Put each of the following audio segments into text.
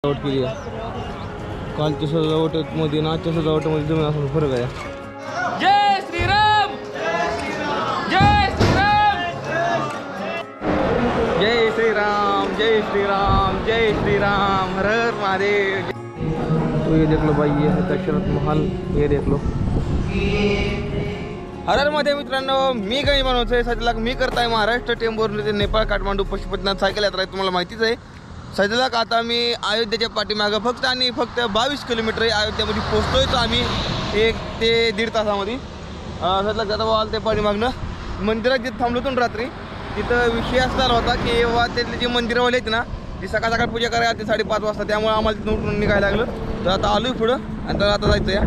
सजावट केली आहे. कालच्या सजावटमध्ये आणि आजच्या सजावटमध्ये जमीन असून फरक आहे. जय श्रीराम, जय श्रीराम, जय श्रीराम, जय श्रीराम, जय श्रीराम, हर हर महादेव. तो ये देख लो भाई, ये है दशरथ महल. ये देख लो. हर हर महादेव मित्रांनो, मी काही बनवतोय सध्याला. मी करताय महाराष्ट्र टेम्पोर ते नेपाळ काठमांडू पशुपतीनाथ सायकल यात्रा आहे. तुम्हाला माहितीच आहे. सध्याला आता आम्ही अयोध्येच्या पाठीमागं फक्त आणि फक्त 22 किलोमीटर आहे. अयोध्यामध्ये पोहोचतोय तर आम्ही 1 ते 1.5 तासामध्ये. सध्याला जाता आलं ते पाठीमागनं मंदिरात जिथं थांबलो होतो रात्री, तिथं विषय असा झाला होता की जेव्हा त्यातले जे मंदिरवाले आहेत ना, ती सकाळ सकाळ पूजा करायला ते 5:30 वाजता. त्यामुळे आम्हाला तिथून उठून निघायला लागलं. तर आता आलोय पुढं आणि तर आता जायचं या.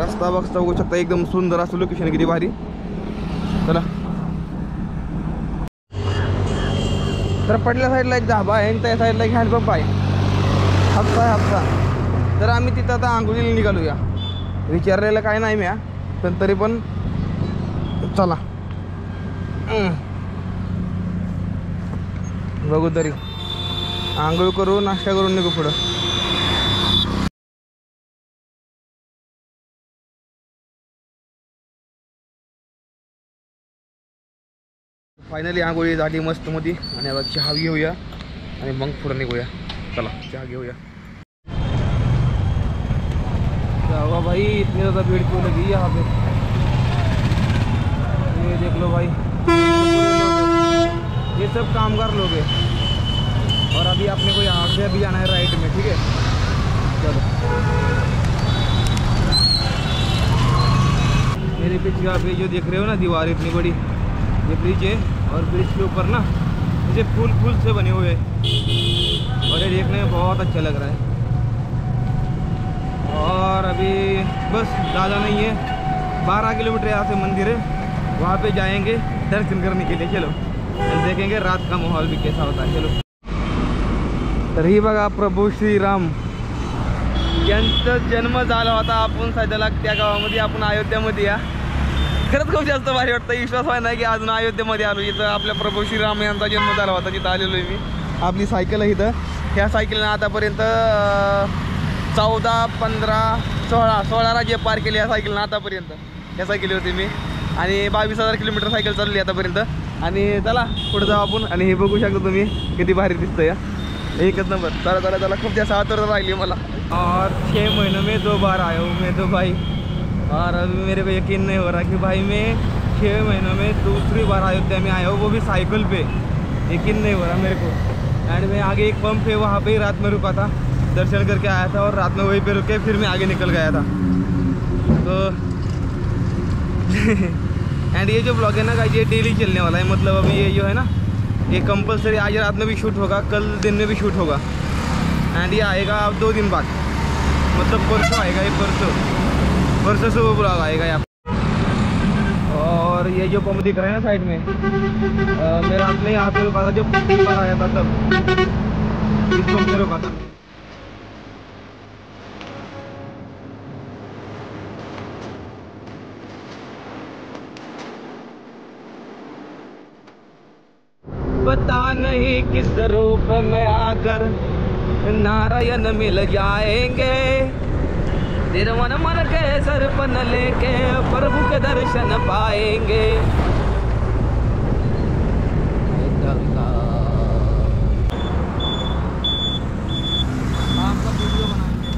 रस्ता बघता बघू शकता, एकदम सुंदर असं लोकेशन, किती भारी. चला. तर पडल्या साईडला एक धाबा आहे आणि त्या साईडला एक हँडपंप आहे. हापसा आहे हापसा. तर आम्ही तिथं आता आंघोळीला निघालूया. विचारलेलं काय नाही मी, पण तरी पण चला बघू तरी. आंघोळ करू, नाश्ता करून निघू पुढं. फायनली आंघोळी झाली मस्त मध्ये आणि आता चहा घेऊया आणि मग पुढं निघूया. चला चहा घेऊया. जाओ भाई, इतनी ज़्यादा भीड़ क्यों लगी यहाँ पे. ये देख लो भाई, ये सब कामगार लोग हैं. और अभी आपने को यहाँ से अभी जाना है राइट में, ठीक है. चलो. मेरे पीछे आप ये जो देख रहे हो ना दीवार इतनी बड़ी, ये ब्रिज है. और ब्रिज के ऊपर ना जैसे फूल से बने हुए हैं और ये देखने में बहुत अच्छा लग रहा है. और अभी बस ज़्यादा नहीं है, 12 किलोमीटर यहाँ से मंदिर है. वहाँ पे जाएंगे दर्शन करने के लिए. चलो देखेंगे रात का माहौल भी कैसा होता है. चलो. तर ही बघा प्रभू श्रीराम यांचा जन्म झाला होता. आपण सध्याला त्या गावामध्ये, आपण अयोध्यामध्ये या. खरंच खूप जास्त भारी वाटतं. विश्वास व्हाय नाही की अजून अयोध्येमध्ये आलो. इथं आपल्या प्रभू श्रीराम यांचा जन्म झाला होता. तिथं आलेलो आहे मी. आपली सायकल आहे इथं. ह्या सायकलनं आतापर्यंत 14, 15, 16 राज्य पार केली या सायकलनं आतापर्यंत. ह्या सायकली होती मी आणि 22,000 किलोमीटर सायकल चालली आतापर्यंत. आणि चला पुढे जाऊ आपण. आणि हे बघू शकता तुम्ही किती भारी दिसतं या. एकच नंबर. चला चला चला. खूप जास्त आतुरता राहिली मला. और 6 महीनों में 2 बार आया हूँ मैं तो भाई. और अभी मेरे को यकीन नहीं हो रहा कि भाई मैं 6 महीनों में दूसरी बार अयोध्या में आया हूँ, वो भी साइकिल पे. यकीन नहीं हो रहा मेरे को. एंड मैं आगे एक पंप है, वहाँ पे ही रात में रुका था, दर्शन करके आया था. और रात में वहीं पे रुके, फिर मैं आगे निकल गया था. तो एंड ये जो ब्लॉग है ना गाइस, ये डेली चलने वाला है. मतलब अभी ये जो है ना, ये कंपलसरी आज रात में भी शूट होगा, कल दिन में भी शूट होगा. एंड ये आएगा अब 2 दिन बाद, मतलब परसों आएगा. ये परसों सुबह ब्लॉग आएगा यहाँ. और ये जो पंप दिख रहा है ना साइड में, मैं रात में यहाँ पे रुका था जब पहली बार आया था, तब इस पंप पे रुका था. पता नहीं किस रूप में आकर नारायण मिल जाएंगे. तेरे मन मन के सरपन लेके प्रभु के दर्शन पाएंगे. आपका वीडियो बनाएंगे.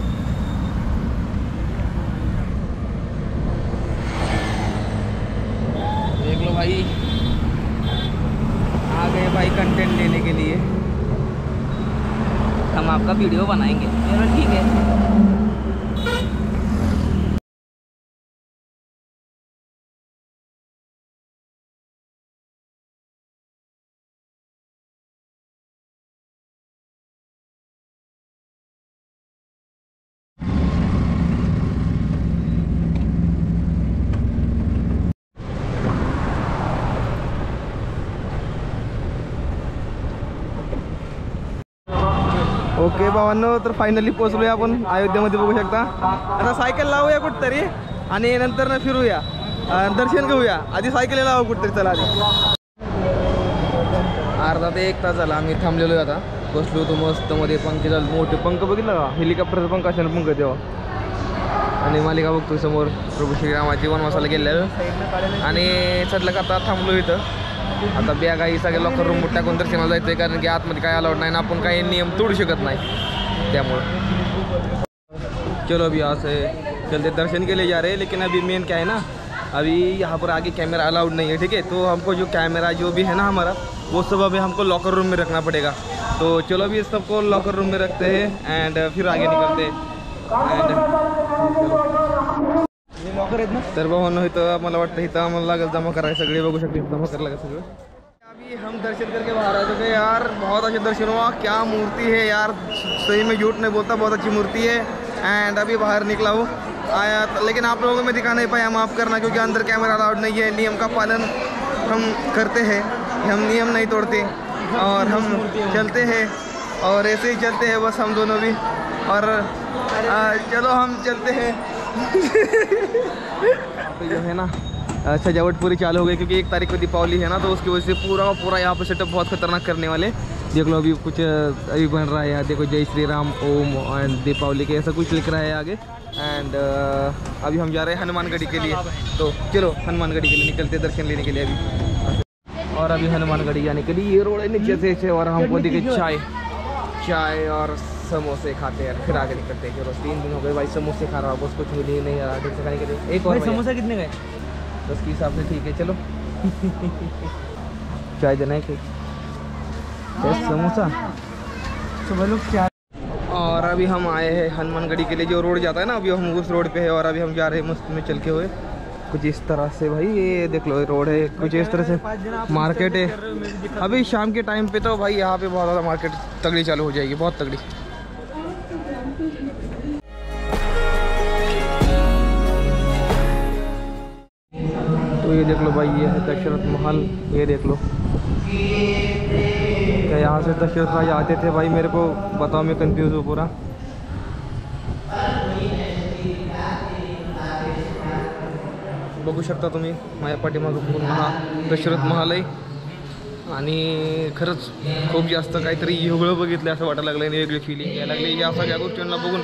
देख लो भाई, आ गए भाई कंटेंट लेने के लिए. हम आपका वीडियो बनाएंगे. चलो ठीक है. ओके भावांनो, तर फायनली पोहोचलोय आपण अयोध्येमध्ये. बघू शकता. आता सायकल लावूया कुठतरी आणि नंतर ना फिरूया, दर्शन घेऊया. आधी सायकल लावू कुठतरी. चला आधी. अर्धा ते 1 तास झाला आम्ही थांबलेलो आता. बसलो होतो मस्त मध्ये, पंखे झाले मोठे पंख, बघितलं का हेलिकॉप्टरचा पंख असेल पंख तेव्हा. आणि मालिका बघतो समोर प्रभू श्रीरामाची वनवासाला गेलेलं. आणि चढलं का आता थांबलो इथं. आता बॅग आहे सगळे लॉकर रूम टाकून दर्शनाला जायचं आहे, कारण की आतमध्ये काय अलाउड नाही ना, आपण काही नियम तोडू शकत नाही त्यामुळं. चलो अभी यहाँ से चलते, दर्शन के लिए जा रहे हैं. लेकिन अभी मेन क्या है ना, अभी यहाँ पर आगे कैमरा अलाउड नहीं है, ठीक है. तो हमको जो कैमरा जो भी है ना हमारा, वो सब अभी हमको लॉकर रूम में रखना पड़ेगा. तो चलो अभी इस सबको लॉकर रूम में रखते हैं एंड फिर आगे निकलते हैं. हे लॉकर आहेत ना, तर भावांनो इथं मला वाटतं इथं आम्हाला लागेल जमा करायला, सगळे बघू शकते जमा करायला लागेल सगळं. अभी हम दर्शन करके बाहर आ चुके यार. बहुत अच्छे दर्शन हुआ, क्या मूर्ति है यार, सही में झूठ नहीं बोलता, बहुत अच्छी मूर्ति है. एंड अभी बाहर निकला हूँ आया, लेकिन आप लोगों को मैं दिखा नहीं पाया, माफ़ करना, क्योंकि अंदर कैमरा अलाउड नहीं है. नियम का पालन हम करते हैं, हम नियम नहीं तोड़ते और हम चलते हैं और ऐसे ही चलते हैं बस हम दोनों भी. और चलो हम चलते हैं. जो है ना सजावट पूरी चालू हो गई, क्योंकि 1 तारीख को दीपावली है ना, तो उसकी वजह से पूरा यहाँ पे सेटअप बहुत खतरनाक करने वाले. देख लो अभी कुछ अभी बन रहा है यार, देखो जय श्री राम ओम एंड दीपावली के ऐसा कुछ लिख रहा है आगे. एंड अभी हम जा रहे हैं हनुमानगढ़ी के लिए. तो चलो हनुमानगढ़ी के लिए निकलते दर्शन लेने के लिए अभी. और अभी हनुमानगढ़ी जाने के लिए ये रोड है नीचे से, और हमको दिखे चाय और समोसे खाते हैं, फिर आगे निकलते हैं. चलो 3 दिन हो गए भाई समोसे खा रहा हूँ, बस कुछ मिली नहीं यार से खाने के लिए. एक और समोसा कितने गए 10 के हिसाब से, ठीक है चलो. चाय देना है कि समोसा सुबह लोग चाय. और अभी हम आए हैं हनुमानगढ़ी के लिए, जो रोड जाता है ना, अभी हम उस रोड पे है. और अभी हम जा रहे हैं मस्त में चल के हुए कुछ इस तरह से. भाई ये देख लो रोड है कुछ इस तरह से, मार्केट है. अभी शाम के टाइम पे तो भाई यहाँ पे बहुत ज़्यादा मार्केट तगड़ी चालू हो जाएगी, बहुत तगड़ी. तो ये देख लो भाई, ये है दशरथ महल. ये देख लो, क्या यहाँ से दशरथ राजा आते थे भाई? मेरे को बताओ, मैं कंफ्यूज हूँ पूरा. बघू शकता तुम्ही माझ्या पाठीमागं पूर्ण हा दशरथ महल आहे. आणि खरंच खूप जास्त काहीतरी वेगळं बघितलं असं वाटायला लागलं, वेगळी फिलिंग यायला लागली. या सगळ्या गोष्टींना बघून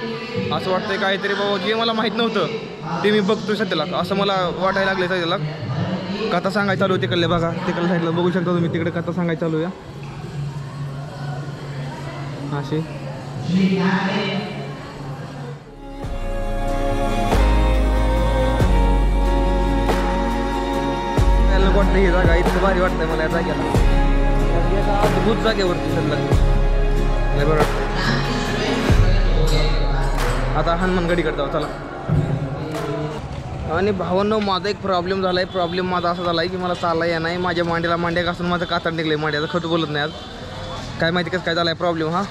असं वाटतंय काहीतरी बाबा जे मला माहीत नव्हतं ते मी बघतोय सध्याला, असं मला वाटायला लागलं. सध्याला कथा सांगायला चालू आहे तिकडले, बघा तिकडल्या साईडला बघू शकता तुम्ही, तिकडे कथा सांगायला चालू आहे अशी. वाटतं ही जागा इतकं भारी वाटतंय मला या जागेला, अद्भुत जागेवरती सध्या बरं वाटतं. आता हनुमानगढीकडे जाऊ चला. आणि भावांनो माझा एक प्रॉब्लेम झाला आहे. प्रॉब्लेम माझा असा झाला आहे की मला चालला येणार नाही. माझ्या मांडीला मांड्या घासून माझं कातड निघलं मांड्याचं, खरं बोलत नाही आज. काय माहिती कसं काय झालं आहे प्रॉब्लेम हा.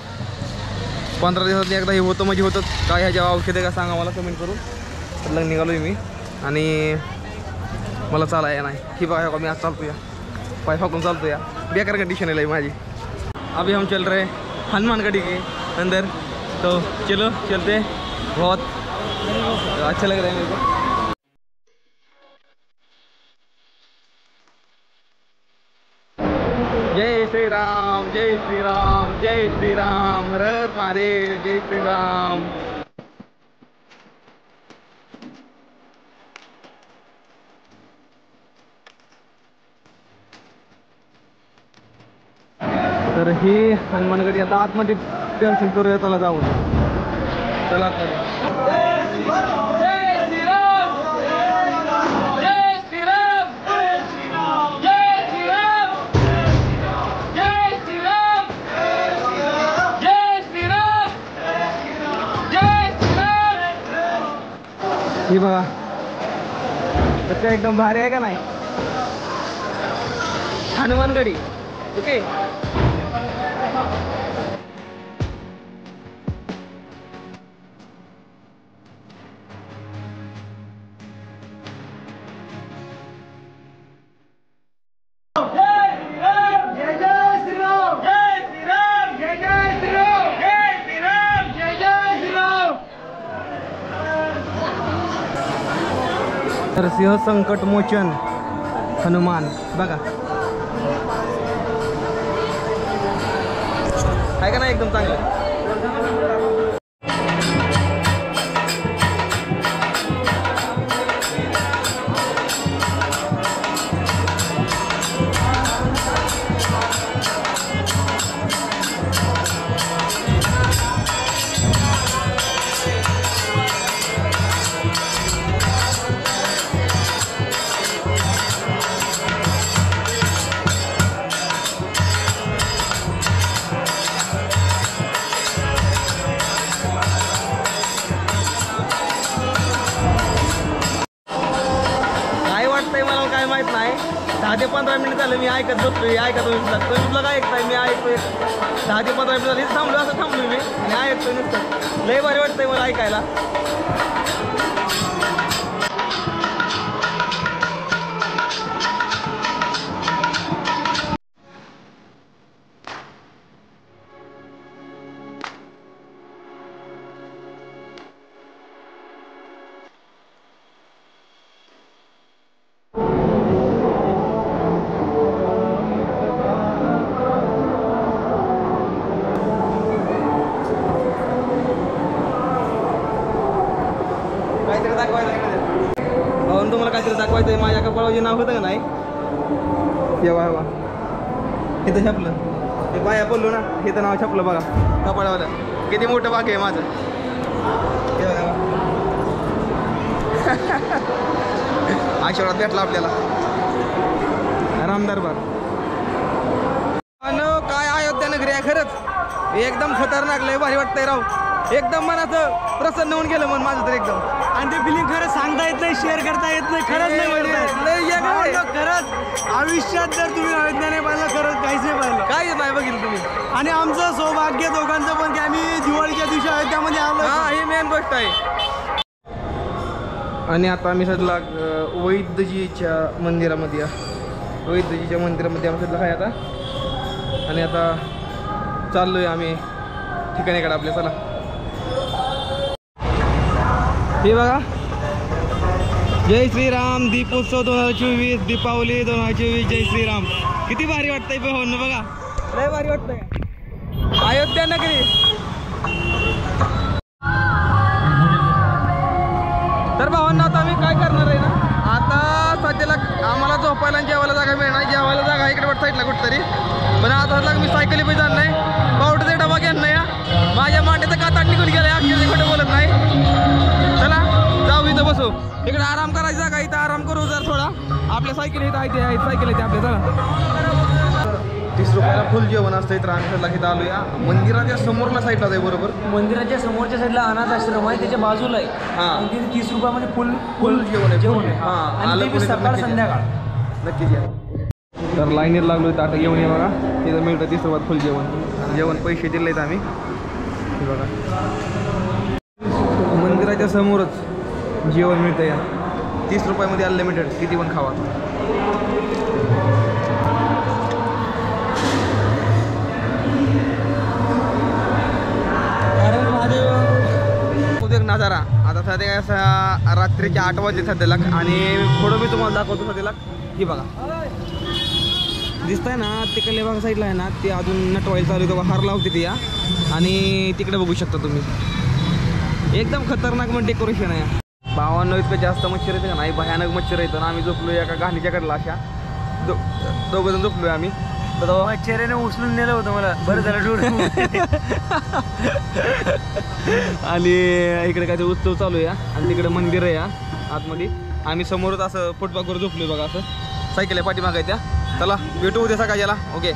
15 दिवसात एकदा हे होतं म्हणजे होतं. काय ह्याच्या औषध आहे का सांगा मला कमेंट करून. लग्न निघालो आहे मी आणि मला चालाय नाही. ही बघा मी आज चालतो या पाय फाकून चालतो या, बेकार कंडीशन है माझी. अभी हम चल रहे हनुमानगढ़ी के अंदर, तो चलो चलते. बहुत अच्छा लग रहा है मेरे को. जय श्री राम जय श्री राम जय श्री राम, हर हर महादेव, जय श्री राम. तर ही हनुमानगढी आता आतमध्ये दर्शन करूया, चला जाऊन. चला जय श्रीराम जय श्रीराम जय श्रीराम जय श्रीराम जय श्रीराम जय श्रीराम जय श्रीराम. ही बघा तर एकदम भारी आहे का नाही हनुमानगढी. ओके नरसिंह संकट मोचन हनुमान बघा. आहे का नाही एकदम चांगलं. काय माहित नाही 10 ते 15 मिनिट झालं मी ऐकत बसलोय ऐकत तुला काय ऐकताय मी ऐकतोय 10 ते 15 मिनिट झाली थांबलो असं थांबलो मी आणि ऐकतोय नुसतं लय भारी वाटतंय मला ऐकायला. तुम्हाला काहीतरी दाखवायचं माझ्या कपाळावर नाव होतं का नाही तेव्हा हवा इथं छापलं ते बाया बोललो ना हे तर नाव छापलं बघा कपाळावर किती मोठं बाग आहे माझं आशीर्वाद भेटला आपल्याला रामदरबार. काय अयोध्या नगरी आहे खरंच एकदम खतरनाक लय भारी वाटतंय राव एकदम मनाचं प्रसन्न होऊन गेलं मन माझं तर एकदम. आणि ते फिलिंग खरंच सांगता येत नाही शेअर करता येत नाही खरंच नाही खरंच आयुष्यात जर तुम्ही अयोध्या नाही पाहिलं खरंच काहीच नाही पाहिलं काय नाही बघितलं तुम्ही. आणि आमचं सौभाग्य दोघांचं पण की आम्ही दिवाळीच्या दिवशी अयोध्यामध्ये आलो. हा ही मेन गोष्ट आहे. आणि आता आम्ही सध्या वैद्यजीच्या मंदिरामध्ये वैद्यजीच्या मंदिरामध्ये आम्ही सध्या काय आता आणि आता चाललोय आम्ही ठिकाणीकडे आपल्या. चला हे बघा जय श्रीराम दीपोत्सव 2024 दीपावली 2024 जय श्रीराम. किती भारी वाटतंय भावांनो बघा लय भारी वाटतंय अयोध्या नगरी. तर भावांना आता आम्ही काय करणार आहे ना आता सध्याला आम्हाला झोपायला आणि जेवायला जागा मिळणार जेवायला जागा इकडे वाट साईडला कुठतरी पण आता मी सायकली पण जाणार नाही पावडरचा डबा घेणार नाही माझ्या मांडीचं काताट निघून गेलाय अक्षरशः खोटं बोलत नाही. चला जाऊ इथं बसू इकडे आराम करायचा जागा इथं आराम करू जर थोडा आपल्या सायकल इथं आहे सायकल येते आपल्या. चला 30 रुपयाला फुल जेवण असतं तर आम्ही सध्या इथं आलो या मंदिराच्या समोरला साईडला जाईल बरोबर मंदिराच्या समोरच्या साईडला अनाथ आश्रम आहे त्याच्या बाजूला आहे. हां तिथे 30 रुपयामध्ये फुल जेवण आहे. हां आणि सकाळ संध्याकाळ नक्कीच या. तर लाईनीत लागलो तर आता जेवण आहे बघा तिथं मिळतं 30 रुपयात फुल जेवण पैसे दिले आहेत आम्ही हे बघा मंदिराच्या समोरच जेवण मिळतं या 30 रुपयामध्ये अनलिमिटेड किती पण खावा. एक नजारा आता सध्या काय रात्रीचे 8 वाजले सध्याला आणि थोडं मी तुम्हाला दाखवतो सध्याला ही बघा दिसतंय ना तिकडल्या भागा साईडला आहे ना ते अजून नटवायला चालू आहे हार लावते ती या आणि तिकडे बघू शकता तुम्ही एकदम खतरनाक पण डेकोरेशन आहे. भावांनो इतकं जास्त मच्छर येते का नाही भयानक मच्छर येतं ना आम्ही झोपलो एका घाणीच्या कडला अशा दोघंजण झोपलोय आम्ही तर चेहऱ्याने उचलून नेलं होतं मला बरं झालं डोळं. आणि इकडे काहीतरी उत्सव चालू आहे आणि तिकडे मंदिर आहे या आतमध्ये आम्ही समोरच असं फुटपाथवर झोपलोय बघा असं सायकल आहे पाठीमागायच्या. चला भेटू उद्या सकाळच्याला ओके.